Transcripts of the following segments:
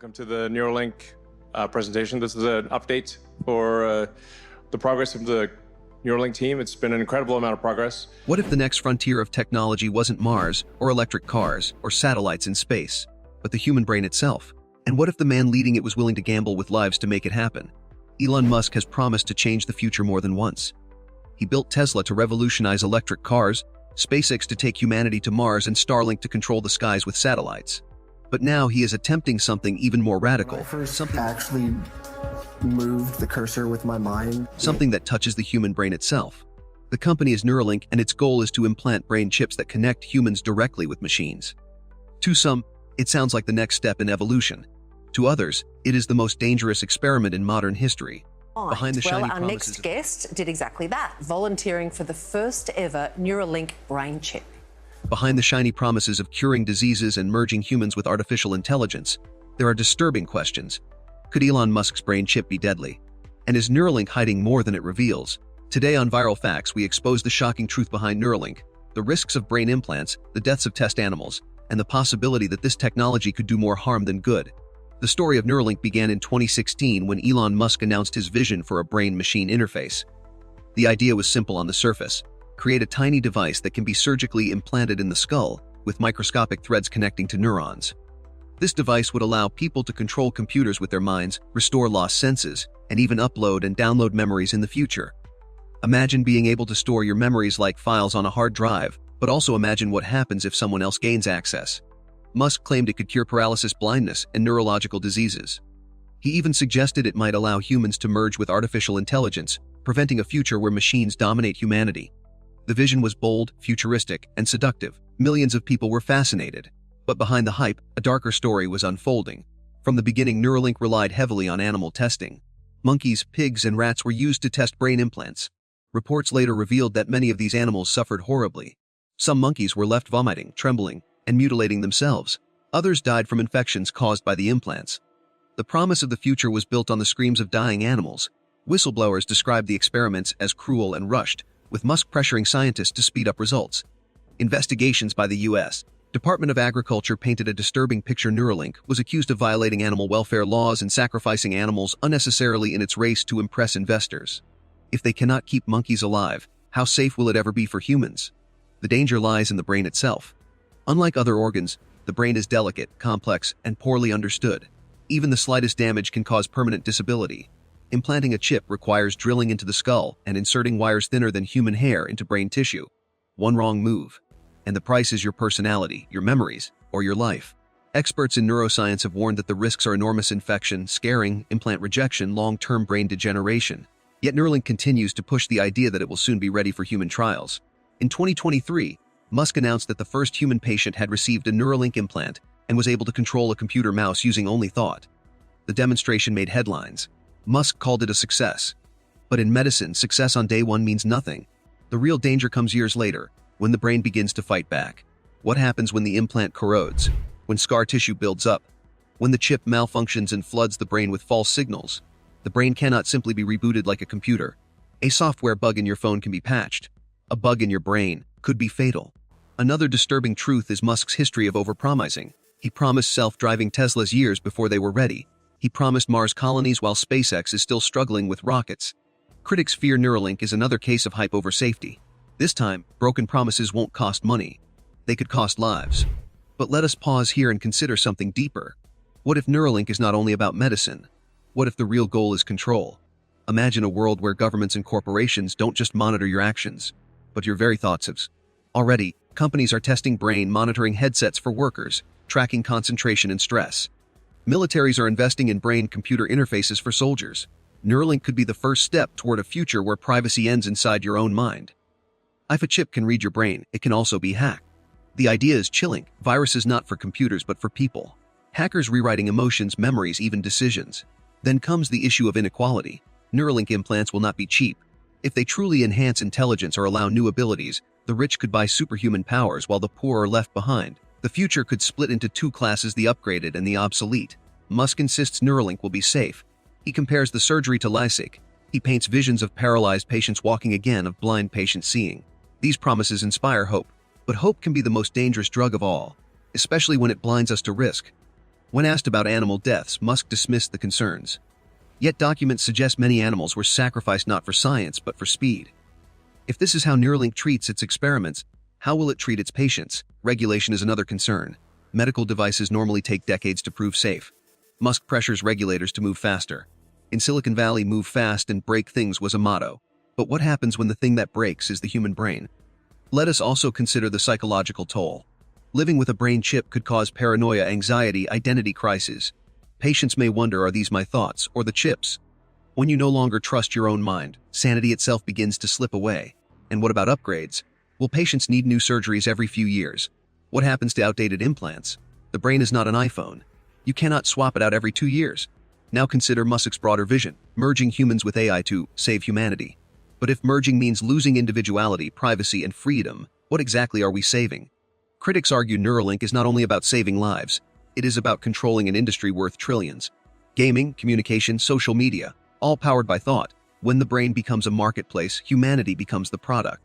Welcome to the Neuralink presentation. This is an update for the progress of the Neuralink team. It's been an incredible amount of progress. What if the next frontier of technology wasn't Mars, or electric cars, or satellites in space, but the human brain itself? And what if the man leading it was willing to gamble with lives to make it happen? Elon Musk has promised to change the future more than once. He built Tesla to revolutionize electric cars, SpaceX to take humanity to Mars, and Starlink to control the skies with satellites. But now he is attempting something even more radical. I first actually moved the cursor with my mind. Something that touches the human brain itself. The company is Neuralink, and its goal is to implant brain chips that connect humans directly with machines. To some, it sounds like the next step in evolution. To others, it is the most dangerous experiment in modern history. Behind the shiny our next guest did exactly that, volunteering for the first ever Neuralink brain chip. Behind the shiny promises of curing diseases and merging humans with artificial intelligence, there are disturbing questions. Could Elon Musk's brain chip be deadly? And is Neuralink hiding more than it reveals? Today on Viral Facts, we expose the shocking truth behind Neuralink, the risks of brain implants, the deaths of test animals, and the possibility that this technology could do more harm than good. The story of Neuralink began in 2016 when Elon Musk announced his vision for a brain-machine interface. The idea was simple on the surface: create a tiny device that can be surgically implanted in the skull, with microscopic threads connecting to neurons. This device would allow people to control computers with their minds, restore lost senses, and even upload and download memories in the future. Imagine being able to store your memories like files on a hard drive, but also imagine what happens if someone else gains access. Musk claimed it could cure paralysis, blindness, and neurological diseases. He even suggested it might allow humans to merge with artificial intelligence, preventing a future where machines dominate humanity. The vision was bold, futuristic, and seductive. Millions of people were fascinated. But behind the hype, a darker story was unfolding. From the beginning, Neuralink relied heavily on animal testing. Monkeys, pigs, and rats were used to test brain implants. Reports later revealed that many of these animals suffered horribly. Some monkeys were left vomiting, trembling, and mutilating themselves. Others died from infections caused by the implants. The promise of the future was built on the screams of dying animals. Whistleblowers described the experiments as cruel and rushed, with Musk pressuring scientists to speed up results. Investigations by the U.S. Department of Agriculture painted a disturbing picture. Neuralink was accused of violating animal welfare laws and sacrificing animals unnecessarily in its race to impress investors. If they cannot keep monkeys alive, how safe will it ever be for humans? The danger lies in the brain itself. Unlike other organs, the brain is delicate, complex, and poorly understood. Even the slightest damage can cause permanent disability. Implanting a chip requires drilling into the skull and inserting wires thinner than human hair into brain tissue. One wrong move, and the price is your personality, your memories, or your life. Experts in neuroscience have warned that the risks are enormous: infection, scarring, implant rejection, long-term brain degeneration. Yet Neuralink continues to push the idea that it will soon be ready for human trials. In 2023, Musk announced that the first human patient had received a Neuralink implant and was able to control a computer mouse using only thought. The demonstration made headlines. Musk called it a success. But in medicine, success on day one means nothing. The real danger comes years later, when the brain begins to fight back. What happens when the implant corrodes? When scar tissue builds up? When the chip malfunctions and floods the brain with false signals? The brain cannot simply be rebooted like a computer. A software bug in your phone can be patched. A bug in your brain could be fatal. Another disturbing truth is Musk's history of overpromising. He promised self-driving Teslas years before they were ready. He promised Mars colonies while SpaceX is still struggling with rockets. Critics fear Neuralink is another case of hype over safety. This time, broken promises won't cost money. They could cost lives. But let us pause here and consider something deeper. What if Neuralink is not only about medicine? What if the real goal is control? Imagine a world where governments and corporations don't just monitor your actions, but your very thoughts. Already, companies are testing brain monitoring headsets for workers, tracking concentration and stress. Militaries are investing in brain-computer interfaces for soldiers. Neuralink could be the first step toward a future where privacy ends inside your own mind. If a chip can read your brain, it can also be hacked. The idea is chilling. Viruses not for computers but for people. Hackers rewriting emotions, memories, even decisions. Then comes the issue of inequality. Neuralink implants will not be cheap. If they truly enhance intelligence or allow new abilities, the rich could buy superhuman powers while the poor are left behind. The future could split into two classes: the upgraded and the obsolete. Musk insists Neuralink will be safe. He compares the surgery to LASIK. He paints visions of paralyzed patients walking again, of blind patients seeing. These promises inspire hope, but hope can be the most dangerous drug of all, especially when it blinds us to risk. When asked about animal deaths, Musk dismissed the concerns. Yet documents suggest many animals were sacrificed not for science but for speed. If this is how Neuralink treats its experiments, how will it treat its patients? Regulation is another concern. Medical devices normally take decades to prove safe. Musk pressures regulators to move faster. In Silicon Valley, move fast and break things was a motto. But what happens when the thing that breaks is the human brain? Let us also consider the psychological toll. Living with a brain chip could cause paranoia, anxiety, identity crises. Patients may wonder, are these my thoughts or the chips? When you no longer trust your own mind, sanity itself begins to slip away. And what about upgrades? Will patients need new surgeries every few years? What happens to outdated implants? The brain is not an iPhone. You cannot swap it out every 2 years. Now consider Musk's broader vision, merging humans with AI to save humanity. But if merging means losing individuality, privacy, and freedom, what exactly are we saving? Critics argue Neuralink is not only about saving lives, it is about controlling an industry worth trillions. Gaming, communication, social media, all powered by thought. When the brain becomes a marketplace, humanity becomes the product.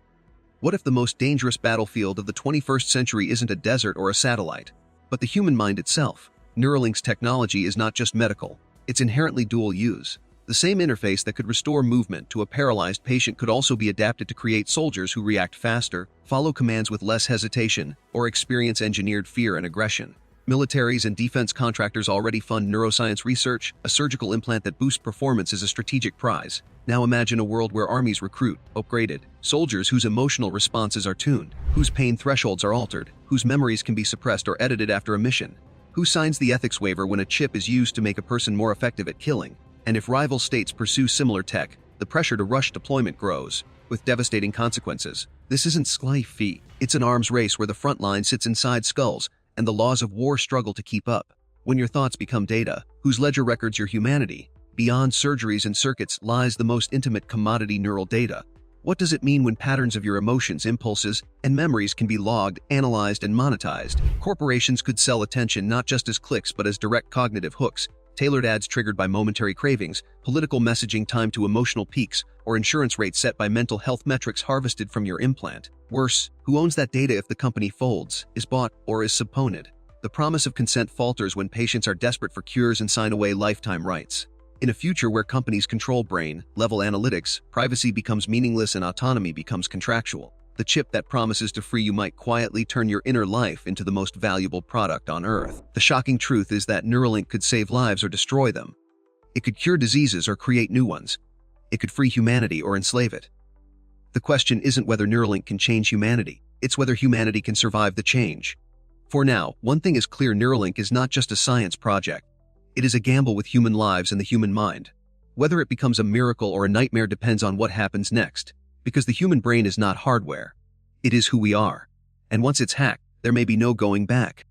What if the most dangerous battlefield of the 21st century isn't a desert or a satellite, but the human mind itself? Neuralink's technology is not just medical, it's inherently dual use. The same interface that could restore movement to a paralyzed patient could also be adapted to create soldiers who react faster, follow commands with less hesitation, or experience engineered fear and aggression. Militaries and defense contractors already fund neuroscience research. A surgical implant that boosts performance is a strategic prize. Now imagine a world where armies recruit, upgraded, soldiers whose emotional responses are tuned, whose pain thresholds are altered, whose memories can be suppressed or edited after a mission. Who signs the ethics waiver when a chip is used to make a person more effective at killing? And if rival states pursue similar tech, the pressure to rush deployment grows, with devastating consequences. This isn't sci-fi. It's an arms race where the front line sits inside skulls, and the laws of war struggle to keep up. When your thoughts become data, whose ledger records your humanity? Beyond surgeries and circuits lies the most intimate commodity: neural data. What does it mean when patterns of your emotions, impulses, and memories can be logged, analyzed, and monetized? Corporations could sell attention not just as clicks but as direct cognitive hooks, tailored ads triggered by momentary cravings, political messaging timed to emotional peaks, or insurance rates set by mental health metrics harvested from your implant. Worse, who owns that data if the company folds, is bought, or is subpoenaed? The promise of consent falters when patients are desperate for cures and sign away lifetime rights. In a future where companies control brain-level analytics, privacy becomes meaningless and autonomy becomes contractual. The chip that promises to free you might quietly turn your inner life into the most valuable product on Earth. The shocking truth is that Neuralink could save lives or destroy them. It could cure diseases or create new ones. It could free humanity or enslave it. The question isn't whether Neuralink can change humanity, it's whether humanity can survive the change. For now, one thing is clear: Neuralink is not just a science project. It is a gamble with human lives and the human mind. Whether it becomes a miracle or a nightmare depends on what happens next, because the human brain is not hardware. It is who we are. And once it's hacked, there may be no going back.